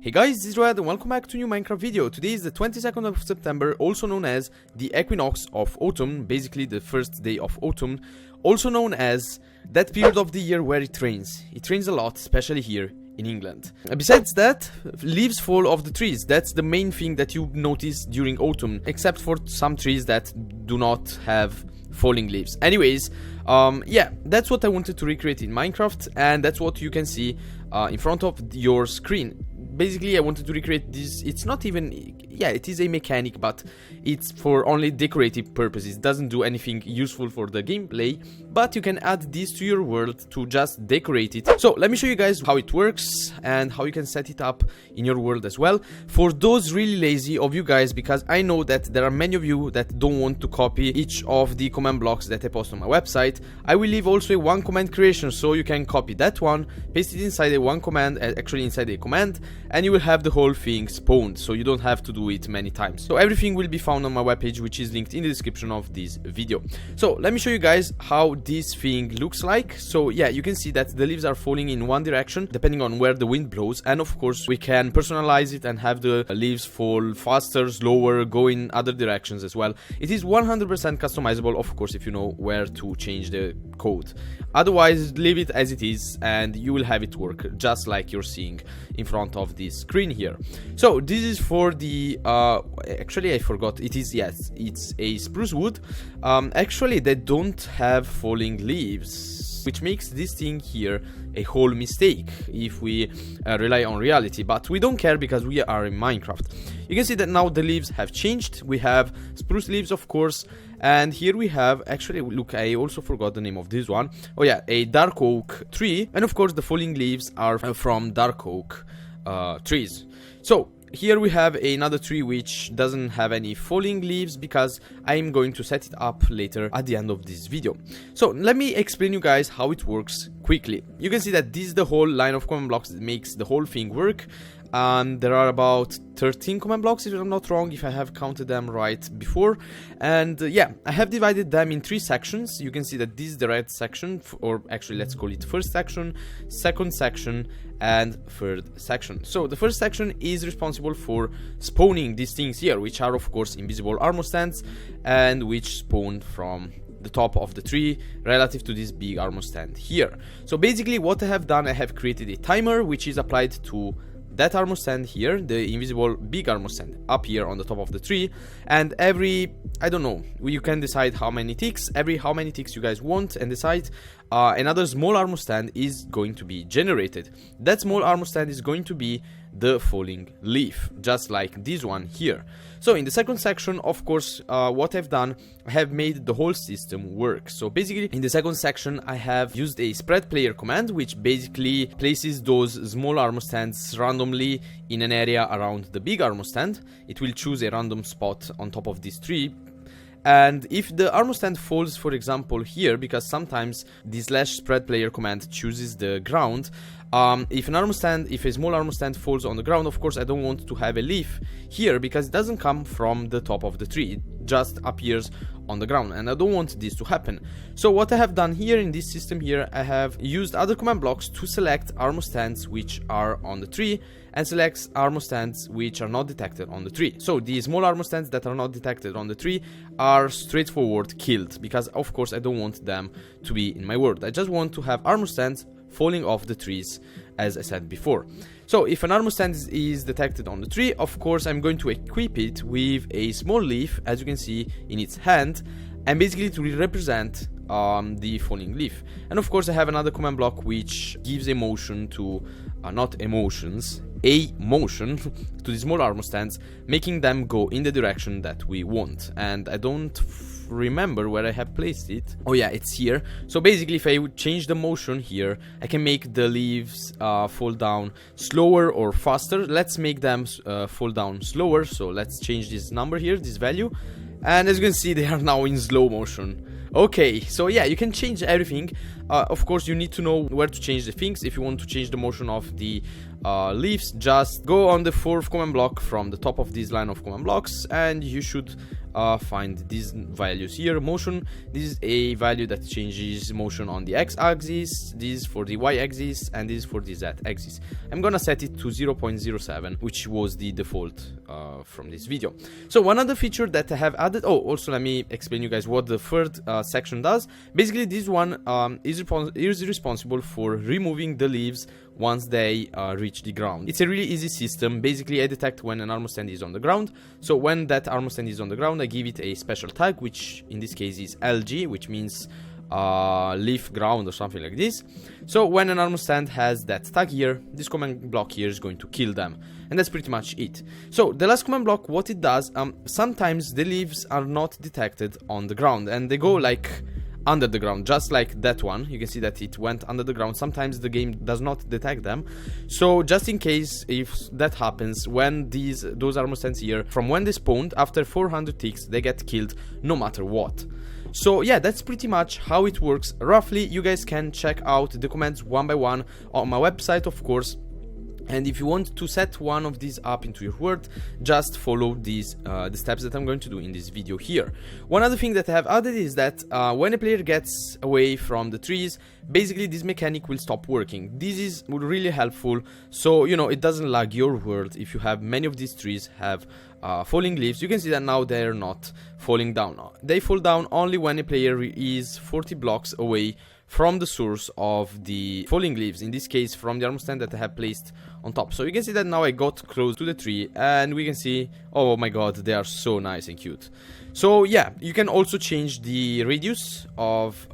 Hey guys, this is Red and welcome back to a new Minecraft video. Today is the 22nd of September, also known as the equinox of autumn, basically the first day of autumn, also known as that period of the year where it rains. It rains a lot, especially here in England. Besides that, leaves fall off the trees. That's the main thing that you notice during autumn, except for some trees that do not have falling leaves. Anyways, yeah, that's what I wanted to recreate in Minecraft, and that's what you can see in front of your screen. Basically, I wanted to recreate this. It's not even, yeah, it is a mechanic, but it's for only decorative purposes. It doesn't do anything useful for the gameplay, but you can add this to your world to just decorate it. So let me show you guys how it works and how you can set it up in your world as well. For those really lazy of you guys, because I know that there are many of you that don't want to copy each of the command blocks that I post on my website, I will leave also a one command creation, so you can copy that one, paste it inside a one command, actually inside a command, and you will have the whole thing spawned, so you don't have to do it many times. So everything will be found on my webpage, which is linked in the description of this video. So let me show you guys how this thing looks like. So yeah, you can see that the leaves are falling in one direction depending on where the wind blows, and of course we can personalize it and have the leaves fall faster, slower, go in other directions as well. It is 100% customizable, of course, if you know where to change the code. Otherwise, leave it as it is and you will have it work just like you're seeing in front of this screen here. So this is for the actually I forgot, it is, yes, it's a spruce wood. Actually they don't have falling leaves, which makes this thing here a whole mistake if we rely on reality, but we don't care because we are in Minecraft. You can see that now the leaves have changed. We have spruce leaves, of course, and here we have, actually, look, I also forgot the name of this one. Oh yeah, a dark oak tree, and of course the falling leaves are from dark oak trees. So here we have another tree which doesn't have any falling leaves because I'm going to set it up later at the end of this video. So let me explain you guys how it works quickly. You can see that this is the whole line of command blocks that makes the whole thing work. There are about 13 command blocks, if I'm not wrong, if I have counted them right before. And yeah, I have divided them in 3 sections. You can see that this is the red section, or actually let's call it first section, second section, and third section. So the first section is responsible for spawning these things here, which are of course invisible armor stands, and which spawn from the top of the tree relative to this big armor stand here. So basically what I have done, I have created a timer which is applied to that armor stand here, the invisible big armor stand up here on the top of the tree, and every, I don't know, you can decide how many ticks, how many ticks you guys want, and decide another small armor stand is going to be generated. That small armor stand is going to be the falling leaf, just like this one here. So in the second section, of course, what I've done, I have made the whole system work. So basically in the second section I have used a spread player command, which basically places those small armor stands randomly in an area around the big armor stand. It will choose a random spot on top of this tree. And if the armor stand falls, for example, here, because sometimes the /spread player command chooses the ground, if a small armor stand falls on the ground, of course I don't want to have a leaf here because it doesn't come from the top of the tree, it just appears on the ground, and I don't want this to happen. So what I have done here in this system here, I have used other command blocks to select armor stands which are on the tree and select armor stands which are not detected on the tree. So the small armor stands that are not detected on the tree are straightforward killed because of course I don't want them to be in my world. I just want to have armor stands falling off the trees, as I said before. So if an armor stand is detected on the tree, of course I'm going to equip it with a small leaf, as you can see in its hand, and basically to represent the falling leaf. And of course I have another command block which gives a motion to, not emotions, a motion to the small armor stands, making them go in the direction that we want. And I don't remember where I have placed it. Oh yeah, it's here. So basically if I would change the motion here, I can make the leaves fall down slower or faster. Let's make them fall down slower, so let's change this number here, this value, and as you can see they are now in slow motion. Okay, so yeah, you can change everything. Of course you need to know where to change the things. If you want to change the motion of the leaves, just go on the 4th command block from the top of this line of command blocks, and you should find these values here. Motion, this is a value that changes motion on the x-axis, this for the y-axis, and this for the z-axis. I'm gonna set it to 0.07, which was the default from this video. So one other feature that I have added, oh, also let me explain you guys what the third section does. Basically, this one is responsible for removing the leaves once they reach the ground. It's a really easy system. Basically, I detect when an armor stand is on the ground. So when that armor stand is on the ground, I give it a special tag, which in this case is LG, which means leaf ground or something like this. So when an armor stand has that tag here, this command block here is going to kill them, and that's pretty much it. So the last command block, what it does, sometimes the leaves are not detected on the ground, and they go like under the ground, just like that one. You can see that it went under the ground. Sometimes the game does not detect them. So just in case if that happens, when those armor stands here, from when they spawned, after 400 ticks, they get killed no matter what. So yeah, that's pretty much how it works roughly. You guys can check out the commands one by one on my website, of course. And if you want to set one of these up into your world, just follow these the steps that I'm going to do in this video here. One other thing that I have added is that when a player gets away from the trees, basically this mechanic will stop working. This is really helpful, so you know it doesn't lag your world. If you have many of these trees have falling leaves, you can see that now they're not falling down. They fall down only when a player is 40 blocks away from the source of the falling leaves, in this case from the armor stand that I have placed on top. So you can see that now I got close to the tree, and we can see, oh my god, they are so nice and cute. So yeah, you can also change the radius of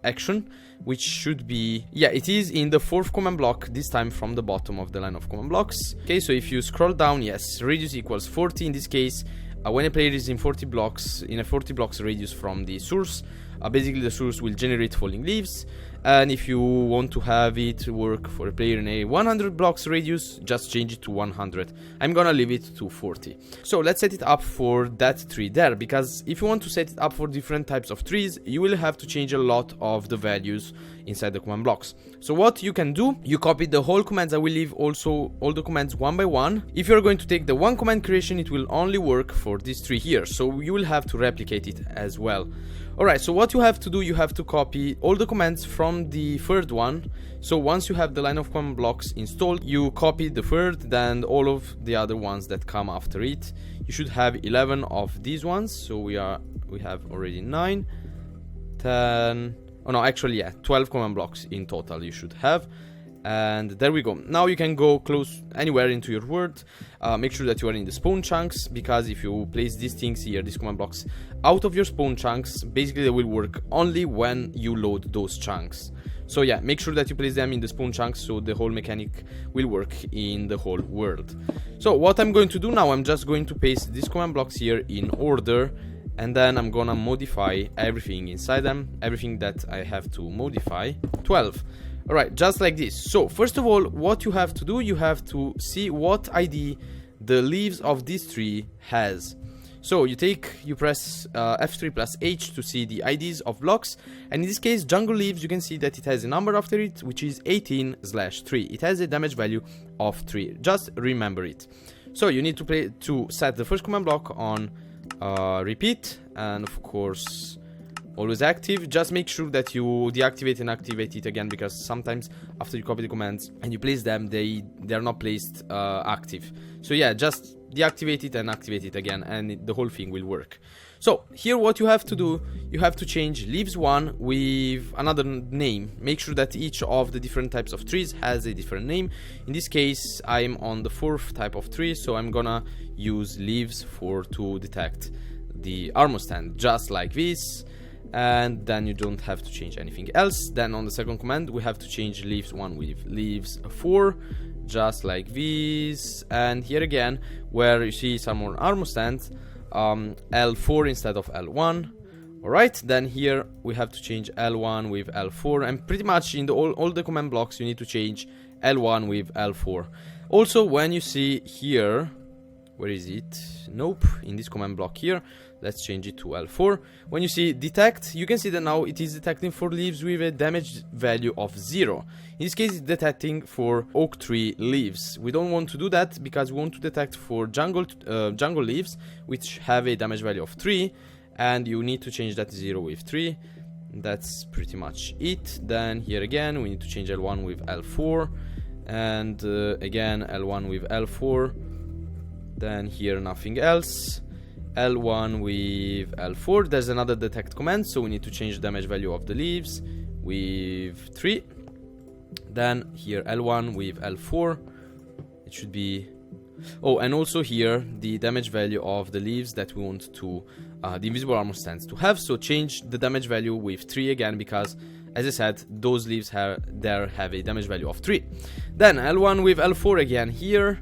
action, which should be, yeah, it is in the 4th command block, this time from the bottom of the line of command blocks. Okay, so if you scroll down, yes, radius equals 40 in this case. When a player is in 40 blocks, in a 40 blocks radius from the source, basically the source will generate falling leaves. And if you want to have it work for a player in a 100 blocks radius, just change it to 100. I'm gonna leave it to 40. So let's set it up for that tree there, because if you want to set it up for different types of trees, you will have to change a lot of the values inside the command blocks. So what you can do, you copy the whole commands. I will leave also all the commands one by one. If you're going to take the one command creation, it will only work for this tree here, so you will have to replicate it as well. Alright, so what you have to do, you have to copy all the commands from the third one. So once you have the line of command blocks installed, you copy the third, then all of the other ones that come after it. You should have 11 of these ones, so we have already 9, 10, oh no, actually yeah, 12 command blocks in total you should have. And there we go. Now you can go close anywhere into your world. Make sure that you are in the spawn chunks, because if you place these things here, these command blocks, out of your spawn chunks, basically they will work only when you load those chunks. So yeah, make sure that you place them in the spawn chunks so the whole mechanic will work in the whole world. So what I'm going to do now, I'm just going to paste these command blocks here in order, and then I'm gonna modify everything inside them, everything that I have to modify. 12. Alright, just like this. So first of all, what you have to do, you have to see what ID the leaves of this tree has. So you press F3 plus H to see the IDs of blocks, and in this case jungle leaves, you can see that it has a number after it, which is 18/3. It has a damage value of 3. Just remember it. So you need to set the first command block on repeat, and of course always active. Just make sure that you deactivate and activate it again, because sometimes after you copy the commands and you place them, they are not placed active. So yeah, just deactivate it and activate it again, and the whole thing will work. So here what you have to do, you have to change leaves 1 with another name. Make sure that each of the different types of trees has a different name. In this case, I'm on the 4th type of tree, so I'm gonna use leaves 4 to detect the armor stand, just like this. And then you don't have to change anything else. Then on the second command, we have to change leaves 1 with leaves 4, just like this. And here again, where you see some more armor stands, L4 instead of L1. Alright, then here we have to change L1 with L4, and pretty much in all the command blocks you need to change L1 with L4. Also, when you see here, where is it? Nope, in this command block here, Let's change it to L4. When you see detect, you can see that now it is detecting for leaves with a damage value of 0. In this case, it's detecting for oak tree leaves. We don't want to do that because we want to detect for jungle leaves, which have a damage value of 3, and you need to change that to 0 with 3. That's pretty much it. Then here again, we need to change L1 with L4, and again L1 with L4. Then here nothing else. L1 with L4. There's another detect command, so we need to change the damage value of the leaves with 3. Then here L1 with L4. It should be... Oh, and also here the damage value of the leaves that we want to the invisible armor stands to have. So change the damage value with 3 again, because as I said, those leaves have a damage value of 3. Then L1 with L4 again here,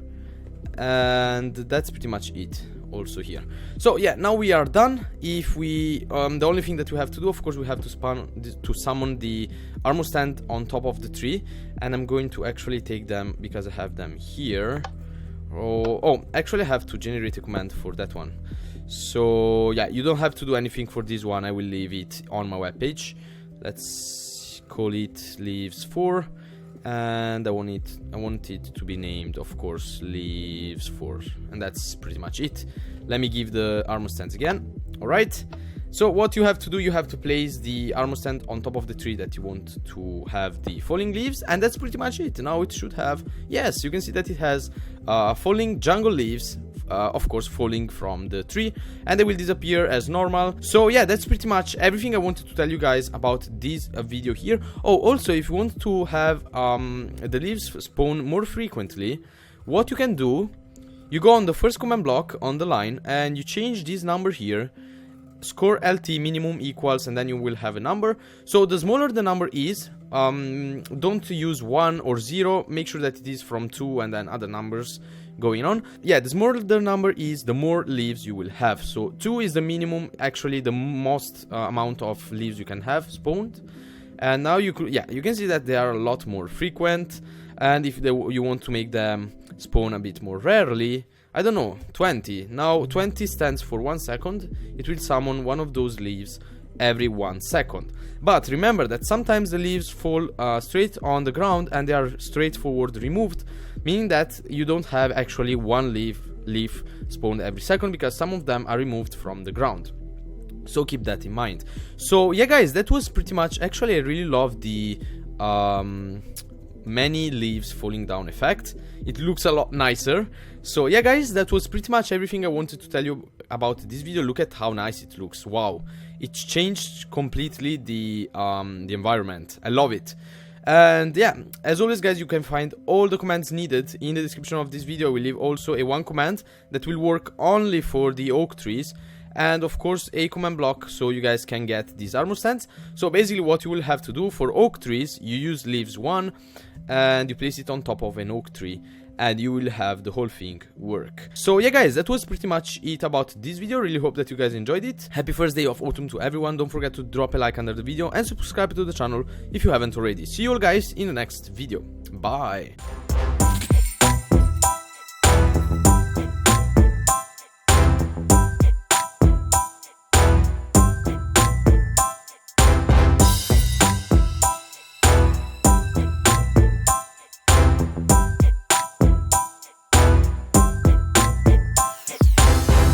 and that's pretty much it. Also here. So yeah, now we are done. If we the only thing that we have to do, of course, we have to summon the armor stand on top of the tree, and I'm going to actually take them because I have them here. Oh, actually I have to generate a command for that one. So yeah, you don't have to do anything for this one. I will leave it on my webpage. Let's call it leaves 4, and I want it to be named, of course, leaves 4, and that's pretty much it. Let me give the armor stands again. All right, so what you have to do, you have to place the armor stand on top of the tree that you want to have the falling leaves, and that's pretty much it. Now it should have, yes, you can see that it has falling jungle leaves, of course falling from the tree, and they will disappear as normal. So yeah, that's pretty much everything I wanted to tell you guys about this video here. Oh, also, if you want to have the leaves spawn more frequently, what you can do, you go on the first command block on the line and you change this number here, score LT minimum equals, and then you will have a number. So the smaller the number is, don't use 1 or 0, make sure that it is from 2 and then other numbers going on. Yeah, the smaller the number is, the more leaves you will have. So 2 is the minimum, actually the most amount of leaves you can have spawned. And now you could, yeah, you can see that they are a lot more frequent. And if you want to make them spawn a bit more rarely, I don't know, 20. Now 20 stands for 1 second. It will summon one of those leaves every 1 second. But remember that sometimes the leaves fall straight on the ground and they are straightforward removed, meaning that you don't have actually one leaf spawned every second, because some of them are removed from the ground. So keep that in mind. So yeah guys, that was pretty much, actually I really love the many leaves falling down effect. It looks a lot nicer. So yeah guys, that was pretty much everything I wanted to tell you about this video. Look at how nice it looks. Wow, it changed completely the environment. I love it. And yeah, as always guys, you can find all the commands needed in the description of this video. I will leave also a one command that will work only for the oak trees, and of course a command block so you guys can get these armor stands. So basically what you will have to do for oak trees, you use leaves 1 and you place it on top of an oak tree, and you will have the whole thing work. So yeah guys, that was pretty much it about this video. Really hope that you guys enjoyed it. Happy first day of autumn to everyone. Don't forget to drop a like under the video and subscribe to the channel if you haven't already. See you all guys in the next video. Bye.